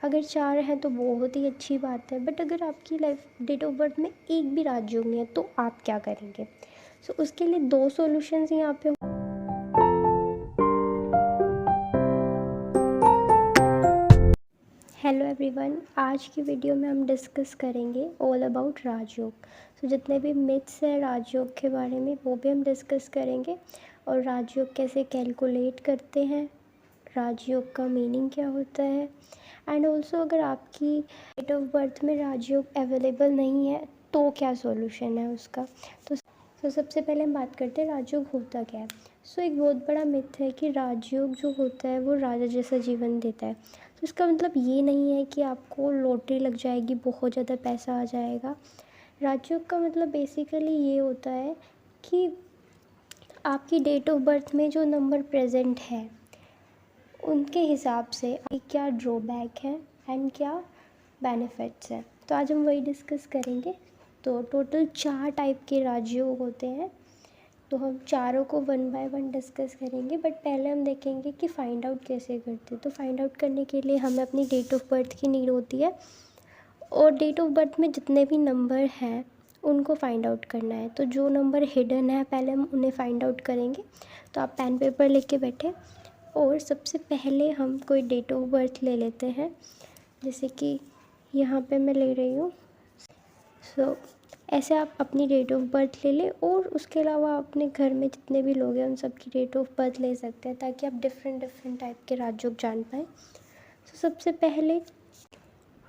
अगर 4 हैं तो बहुत ही अच्छी बात है, बट अगर आपकी लाइफ डेट ऑफ बर्थ में एक भी राजयोग नहीं है तो आप क्या करेंगे? सो उसके लिए 2 सॉल्यूशंस यहाँ पे। हेलो एवरीवन, आज की वीडियो में हम डिस्कस करेंगे ऑल अबाउट राजयोग। सो जितने भी मिथ्स हैं राजयोग के बारे में वो भी हम डिस्कस करेंगे, और राजयोग कैसे कैलकुलेट करते हैं, राजयोग का मीनिंग क्या होता है, एंड ऑल्सो अगर आपकी डेट ऑफ बर्थ में राजयोग अवेलेबल नहीं है तो क्या सॉल्यूशन है उसका। तो सबसे पहले हम बात करते हैं राजयोग होता क्या है। सो एक बहुत बड़ा मिथ है कि राजयोग जो होता है वो राजा जैसा जीवन देता है। तो इसका मतलब ये नहीं है कि आपको लॉटरी लग जाएगी, बहुत ज़्यादा पैसा आ जाएगा। राजयोग का मतलब बेसिकली ये होता है कि आपकी डेट ऑफ बर्थ में जो नंबर प्रेजेंट है उनके हिसाब से क्या ड्रॉबैक है एंड क्या बेनिफिट्स हैं। तो आज हम वही डिस्कस करेंगे। तो टोटल 4 टाइप के राजयोग होते हैं, तो हम चारों को 1 बाय 1 डिस्कस करेंगे। बट पहले हम देखेंगे कि फ़ाइंड आउट कैसे करते हैं। तो फाइंड आउट करने के लिए हमें अपनी डेट ऑफ बर्थ की नीड होती है, और डेट ऑफ बर्थ में जितने भी नंबर हैं उनको फाइंड आउट करना है। तो जो नंबर हिडन है पहले हम उन्हें फाइंड आउट करेंगे। तो आप पेन पेपर लेके बैठे, और सबसे पहले हम कोई डेट ऑफ बर्थ ले लेते हैं। जैसे कि यहाँ पे मैं ले रही हूँ। सो ऐसे आप अपनी डेट ऑफ बर्थ ले लें, और उसके अलावा अपने घर में जितने भी लोग हैं उन सब की डेट ऑफ बर्थ ले सकते हैं, ताकि आप डिफरेंट टाइप के राजयोग जान पाएँ। तो सबसे पहले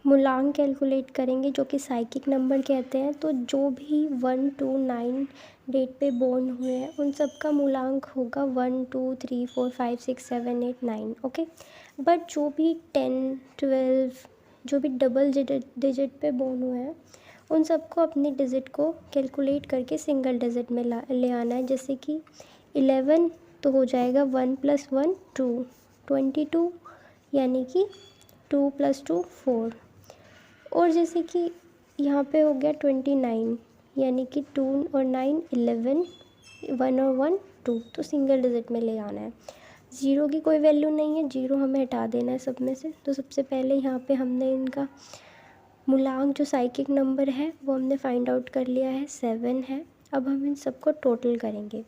मूलांक कैलकुलेट करेंगे, जो कि साइकिक नंबर कहते हैं। तो जो भी 1 to 9 डेट पे बोर्न हुए हैं उन सब का मूलांक होगा 1 2 3 4 5 6 7 8 9। ओके, बट जो भी 10 12 जो भी डबल डिजिट पे बोर्न हुए हैं उन सबको अपनी डिजिट को कैलकुलेट करके सिंगल डिजिट में ले आना है। जैसे कि 11 तो हो जाएगा 1 + 1 2, 22 यानी कि 2 + 2 4, और जैसे कि यहाँ पे हो गया 29 यानी कि 2 और 9 11, 1 और 1 2, तो सिंगल डिजिट में ले आना है। ज़ीरो की कोई वैल्यू नहीं है, ज़ीरो हमें हटा देना है सब में से। तो सबसे पहले यहाँ पे हमने इनका मूलांक जो साइकिक नंबर है वो हमने फाइंड आउट कर लिया है, 7 है। अब हम इन सबको टोटल करेंगे।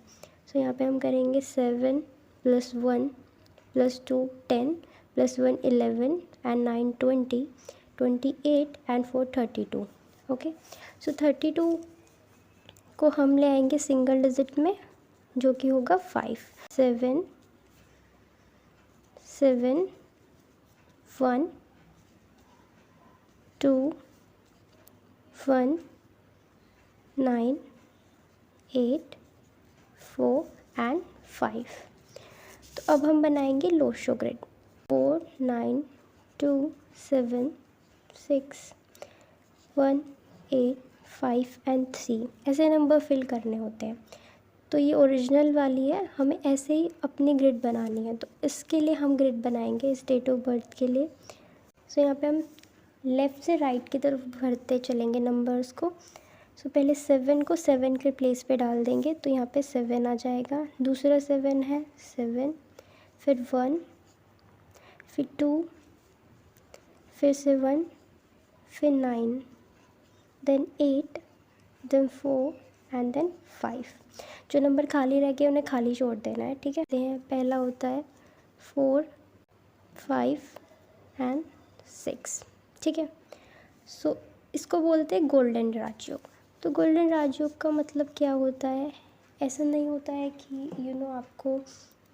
सो यहाँ पे हम करेंगे 7 + 1 + 2 10 + 1 11 एंड 9 20 28 एंड 4 32। ओके, सो 32 को हम ले आएंगे सिंगल डिजिट में, जो कि होगा 5 7 7 1 2 1 9 8 4 एंड 5। तो अब हम बनाएंगे लोशो ग्रिड। 4 9 2 7 6 1 8 5 एंड 3 ऐसे नंबर फिल करने होते हैं। तो ये ओरिजिनल वाली है, हमें ऐसे ही अपनी ग्रिड बनानी है। तो इसके लिए हम ग्रिड बनाएंगे इस डेट ऑफ बर्थ के लिए। सो यहाँ पे हम लेफ़्ट से राइट की तरफ भरते चलेंगे नंबर्स को। सो पहले 7 को 7 के प्लेस पे डाल देंगे, तो यहाँ पे 7 आ जाएगा। दूसरा 7 है 7, फिर 1, फिर 2, फिर से 1, फिर 9, देन 8, देन 4 एंड देन 5। जो नंबर खाली रह गए उन्हें खाली छोड़ देना है, ठीक है। पहला होता है 4 5 एंड 6, ठीक है। सो इसको बोलते हैं गोल्डन राजयोग। तो गोल्डन राजयोग का मतलब क्या होता है? ऐसा नहीं होता है कि आपको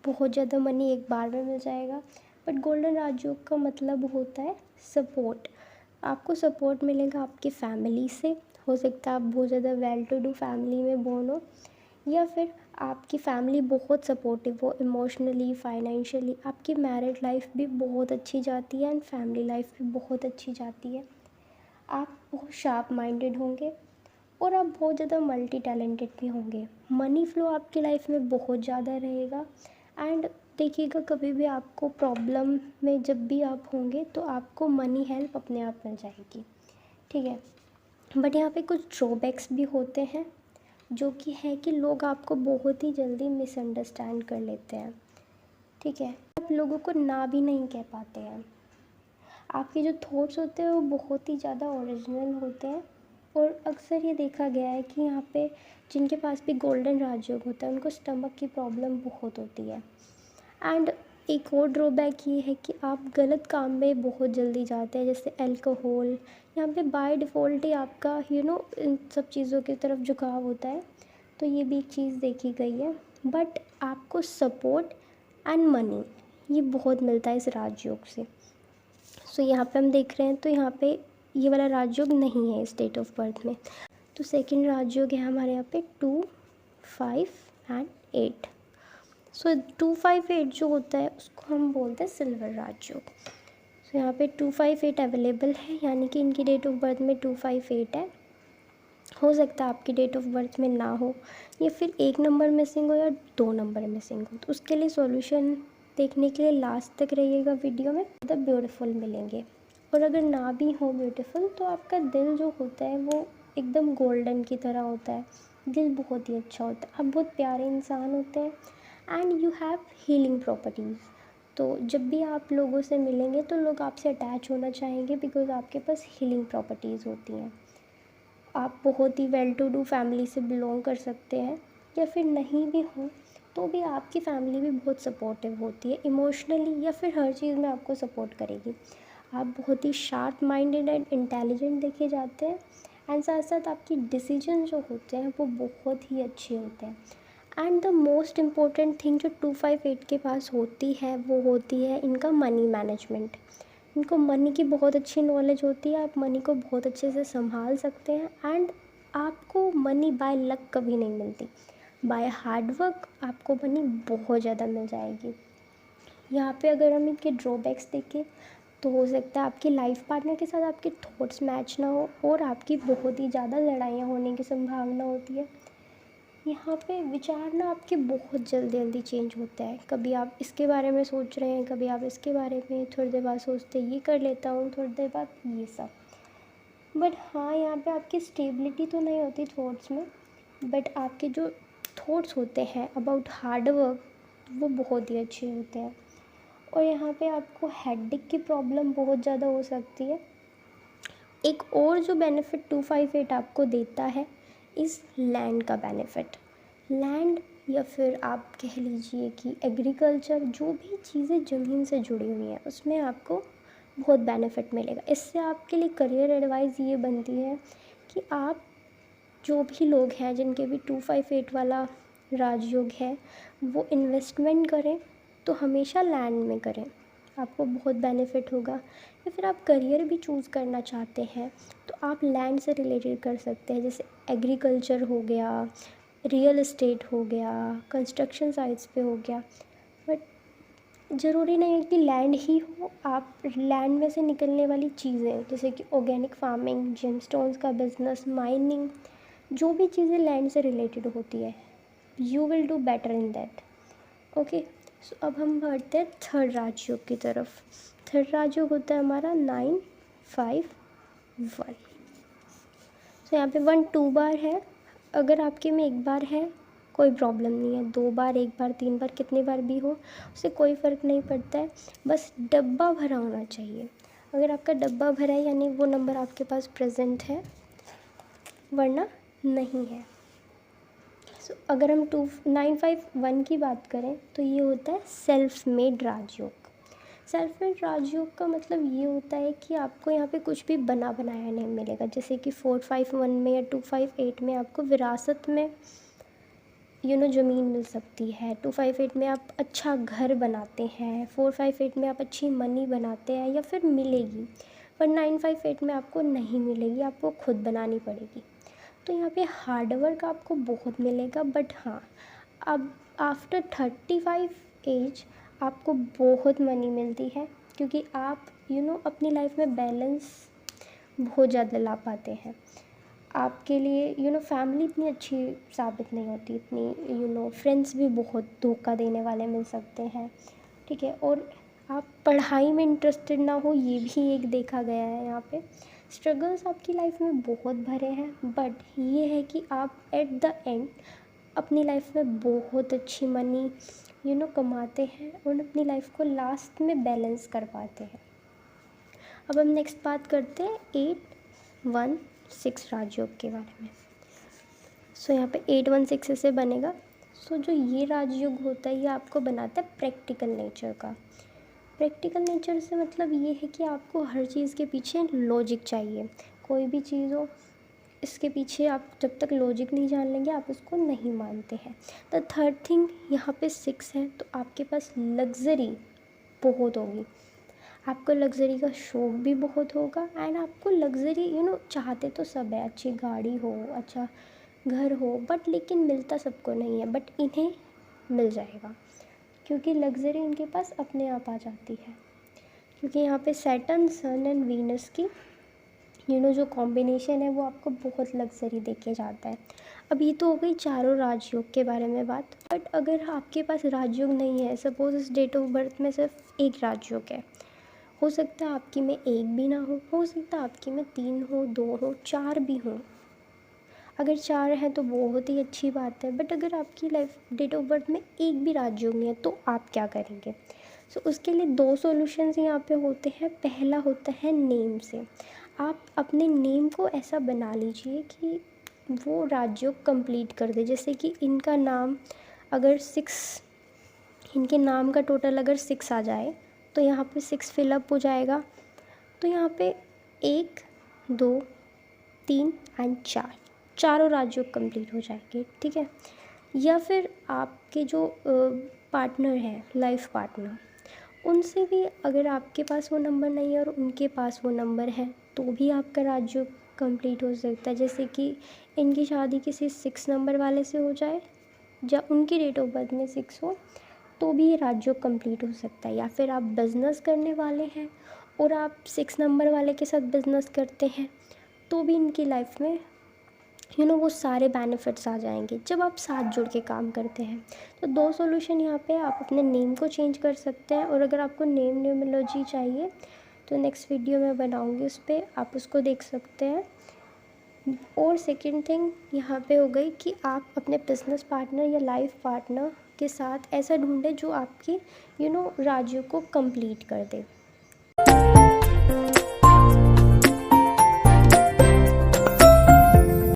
बहुत ज़्यादा मनी एक बार में मिल जाएगा, बट गोल्डन राजयोग का मतलब होता है सपोर्ट। आपको सपोर्ट मिलेगा आपकी फैमिली से। हो सकता है आप बहुत ज़्यादा वेल टू डू फैमिली में बोर्न हो, या फिर आपकी फैमिली बहुत सपोर्टिव हो इमोशनली, फाइनेंशियली। आपकी मैरिड लाइफ भी बहुत अच्छी जाती है एंड फैमिली लाइफ भी बहुत अच्छी जाती है। आप बहुत शार्प माइंडेड होंगे, और आप बहुत ज़्यादा मल्टी टैलेंटेड भी होंगे। मनी फ्लो आपकी लाइफ में बहुत ज़्यादा रहेगा। एंड देखिएगा, कभी भी आपको प्रॉब्लम में जब भी आप होंगे तो आपको मनी हेल्प अपने आप मिल जाएगी, ठीक है। बट यहाँ पे कुछ ड्रॉबैक्स भी होते हैं, जो कि है कि लोग आपको बहुत ही जल्दी मिसअंडरस्टैंड कर लेते हैं, ठीक है। आप लोगों को ना भी नहीं कह पाते हैं। आपके जो थॉट्स होते हैं वो बहुत ही ज़्यादा ओरिजिनल होते हैं। और अक्सर ये देखा गया है कि यहाँ पे जिनके पास भी गोल्डन राजयोग होता है उनको स्टमक की प्रॉब्लम बहुत होती है। एंड एक और ड्रॉबैक ये है कि आप गलत काम में बहुत जल्दी जाते हैं, जैसे अल्कोहल। यहाँ पे बाय डिफ़ॉल्ट ही आपका इन सब चीज़ों की तरफ झुकाव होता है, तो ये भी एक चीज़ देखी गई है। बट आपको सपोर्ट एंड मनी ये बहुत मिलता है इस राजयोग से। सो यहाँ पे हम देख रहे हैं, तो यहाँ पे ये वाला राजयोग नहीं है इस डेट ऑफ बर्थ में। तो सेकंड राजयोग है हमारे यहाँ पे 2, 5 एंड 8। सो 2, 5, 8 जो होता है उसको हम बोलते हैं सिल्वर राजयोग। सो यहाँ पे 2, 5, 8 अवेलेबल है, यानी कि इनकी डेट ऑफ बर्थ में 2, 5, 8 है। हो सकता है आपकी डेट ऑफ बर्थ में ना हो, या फिर 1 नंबर मिसिंग हो या 2 नंबर मिसिंग हो। तो उसके लिए सॉल्यूशन देखने के लिए लास्ट तक रहिएगा वीडियो में, द ब्यूटीफुल मिलेंगे। और अगर ना भी हो ब्यूटीफुल, तो आपका दिल जो होता है वो एकदम गोल्डन की तरह होता है। दिल बहुत ही अच्छा होता है, आप बहुत प्यारे इंसान होते हैं and you have healing properties. तो जब भी आप लोगों से मिलेंगे तो लोग आपसे अटैच होना चाहेंगे, बिकॉज़ आपके पास हीलिंग प्रॉपर्टीज़ होती हैं। आप बहुत ही वेल टू डू फैमिली से बिलोंग कर सकते हैं, या फिर नहीं भी हो तो भी आपकी फैमिली भी बहुत सपोर्टिव होती है इमोशनली, या फिर हर चीज़ में आपको सपोर्ट करेगी। आप बहुत ही शार्प माइंडेड एंड इंटेलिजेंट देखे जाते हैं, एंड साथ साथ आपकी डिसीजन जो होते हैं वो बहुत ही अच्छे होते हैं। And the most important thing जो 2, 5, 8 के पास होती है वो होती है इनका मनी मैनेजमेंट। इनको मनी की बहुत अच्छी नॉलेज होती है, आप मनी को बहुत अच्छे से संभाल सकते हैं। एंड आपको मनी बाय लक कभी नहीं मिलती, बाय हार्ड वर्क आपको मनी बहुत ज़्यादा मिल जाएगी। यहाँ पे अगर हम इनके ड्रॉबैक्स देखें तो हो सकता है आपकी लाइफ पार्टनर के साथ आपके थॉट्स मैच ना हो, और आपकी बहुत ही ज़्यादा लड़ाइयाँ होने की संभावना होती है। यहाँ पे विचार ना आपके बहुत जल्दी जल्दी चेंज होता है, कभी आप इसके बारे में सोच रहे हैं, कभी आप इसके बारे में, थोड़ी देर बाद सोचते ये कर लेता हूँ, थोड़ी देर बाद ये सब। बट हाँ, यहाँ पे आपकी स्टेबिलिटी तो नहीं होती थॉट्स में, बट आपके जो थॉट्स होते हैं अबाउट हार्ड वर्क वो बहुत ही अच्छे होते हैं। और यहाँ पे आपको हेडेक की प्रॉब्लम बहुत ज़्यादा हो सकती है। एक और जो बेनिफिट 2, 5, 8 आपको देता है इस लैंड का बेनिफिट। लैंड, या फिर आप कह लीजिए कि एग्रीकल्चर, जो भी चीज़ें ज़मीन से जुड़ी हुई हैं उसमें आपको बहुत बेनिफिट मिलेगा। इससे आपके लिए करियर एडवाइस ये बनती है कि आप जो भी लोग हैं जिनके भी 2, 5, 8 वाला राजयोग है वो इन्वेस्टमेंट करें तो हमेशा लैंड में करें, आपको बहुत बेनिफिट होगा। या फिर आप करियर भी चूज़ करना चाहते हैं तो आप लैंड से रिलेटेड कर सकते हैं, जैसे एग्रीकल्चर हो गया, रियल इस्टेट हो गया, कंस्ट्रक्शन साइट्स पे हो गया। बट ज़रूरी नहीं है कि लैंड ही हो, आप लैंड में से निकलने वाली चीज़ें जैसे कि ऑर्गेनिक फार्मिंग, जेमस्टोन्स का बिज़नेस, माइनिंग, जो भी चीज़ें लैंड से रिलेटेड होती है, you will do better in that. Okay, so अब हम बढ़ते हैं थर्ड राजयोग की तरफ। थर्ड राजयोग होता है हमारा 9, 5, 1। तो यहाँ पे 1 2 बार है, अगर आपके में एक बार है कोई प्रॉब्लम नहीं है, 2 बार, 1 बार, 3 बार, कितनी बार भी हो उससे कोई फ़र्क नहीं पड़ता है, बस डब्बा भरा होना चाहिए। अगर आपका डब्बा भरा है यानी वो नंबर आपके पास प्रेजेंट है, वरना नहीं है। सो अगर हम 2951 की बात करें तो ये होता है सेल्फ मेड राजयोग। सेल्फ मेड राजयोग का मतलब ये होता है कि आपको यहाँ पे कुछ भी बना बनाया नहीं मिलेगा, जैसे कि 451 में या 258 में आपको विरासत में ज़मीन मिल सकती है, 258 में आप अच्छा घर बनाते हैं, 458 में आप अच्छी मनी बनाते हैं या फिर मिलेगी, पर 958 में आपको नहीं मिलेगी, आपको खुद बनानी पड़ेगी। तो यहाँ पे हार्ड वर्क आपको बहुत मिलेगा, बट हाँ, अब आफ्टर 35 एज आपको बहुत मनी मिलती है, क्योंकि आप अपनी लाइफ में बैलेंस बहुत ज़्यादा ला पाते हैं। आपके लिए फैमिली इतनी अच्छी साबित नहीं होती, इतनी फ्रेंड्स भी बहुत धोखा देने वाले मिल सकते हैं, ठीक है। और आप पढ़ाई में इंटरेस्टेड ना हो, ये भी एक देखा गया है। यहाँ पे स्ट्रगल्स आपकी लाइफ में बहुत भरे हैं, बट ये है कि आप एट द एंड अपनी लाइफ में बहुत अच्छी मनी कमाते हैं और अपनी लाइफ को लास्ट में बैलेंस कर पाते हैं। अब हम नेक्स्ट बात करते हैं 816 राजयोग के बारे में। सो यहाँ पे 816 ऐसे बनेगा। सो जो ये राजयोग होता है ये आपको बनाता है प्रैक्टिकल नेचर का। प्रैक्टिकल नेचर से मतलब ये है कि आपको हर चीज़ के पीछे लॉजिक चाहिए। कोई भी चीज़ हो, इसके पीछे आप जब तक लॉजिक नहीं जान लेंगे आप उसको नहीं मानते हैं। द थर्ड थिंग, यहाँ पे 6 है तो आपके पास लग्ज़री बहुत होगी। आपको लग्ज़री का शौक़ भी बहुत होगा एंड आपको लग्ज़री चाहते तो सब है, अच्छी गाड़ी हो, अच्छा घर हो, बट लेकिन मिलता सबको नहीं है, बट इन्हें मिल जाएगा क्योंकि लग्ज़री इनके पास अपने आप आ जाती है। क्योंकि यहाँ पे सैटर्न, सन एंड वीनस की जो कॉम्बिनेशन है वो आपको बहुत लग्ज़री देके जाता है। अब ये तो हो गई चारों राजयोग के बारे में बात। बट अगर आपके पास राजयोग नहीं है, सपोज़ इस डेट ऑफ बर्थ में सिर्फ एक राजयोग है, हो सकता है आपकी में एक भी ना हो सकता है आपकी में 3 हो, 2 हो, 4 भी हो। अगर 4 है तो बहुत ही अच्छी बात है, बट अगर आपकी लाइफ डेट ऑफ बर्थ में एक भी राजयोग नहीं है तो आप क्या करेंगे? सो उसके लिए 2 सॉल्यूशंस यहाँ पे होते हैं। पहला होता है नेम से। आप अपने नेम को ऐसा बना लीजिए कि वो राजयोग कंप्लीट कर दे। जैसे कि इनका नाम अगर 6, इनके नाम का टोटल अगर 6 आ जाए तो यहाँ पे 6 फिलअप हो जाएगा। तो यहाँ पे 1, 2, 3 एंड 4 चारों राजयोग कंप्लीट हो जाएंगे, ठीक है। या फिर आपके जो पार्टनर हैं, लाइफ पार्टनर, उनसे भी अगर आपके पास वो नंबर नहीं है और उनके पास वो नंबर है तो भी आपका राजयोग कंप्लीट हो सकता है। जैसे कि इनकी शादी किसी 6 नंबर वाले से हो जाए, या उनकी डेट ऑफ बर्थ में 6 हो, तो भी ये राजयोग कंप्लीट हो सकता है। या फिर आप बिज़नेस करने वाले हैं और आप 6 नंबर वाले के साथ बिज़नेस करते हैं तो भी इनकी लाइफ में वो सारे बेनिफिट्स आ जाएंगे जब आप साथ जुड़ के काम करते हैं। तो 2 सॉल्यूशन यहाँ पे, आप अपने नेम को चेंज कर सकते हैं। और अगर आपको नेम न्यूमरोलॉजी चाहिए तो नेक्स्ट वीडियो मैं बनाऊँगी, उस पर आप उसको देख सकते हैं। और सेकंड थिंग यहाँ पे हो गई कि आप अपने बिजनेस पार्टनर या लाइफ पार्टनर के साथ ऐसा ढूंढें जो आपकी राजयोग को कंप्लीट कर दे।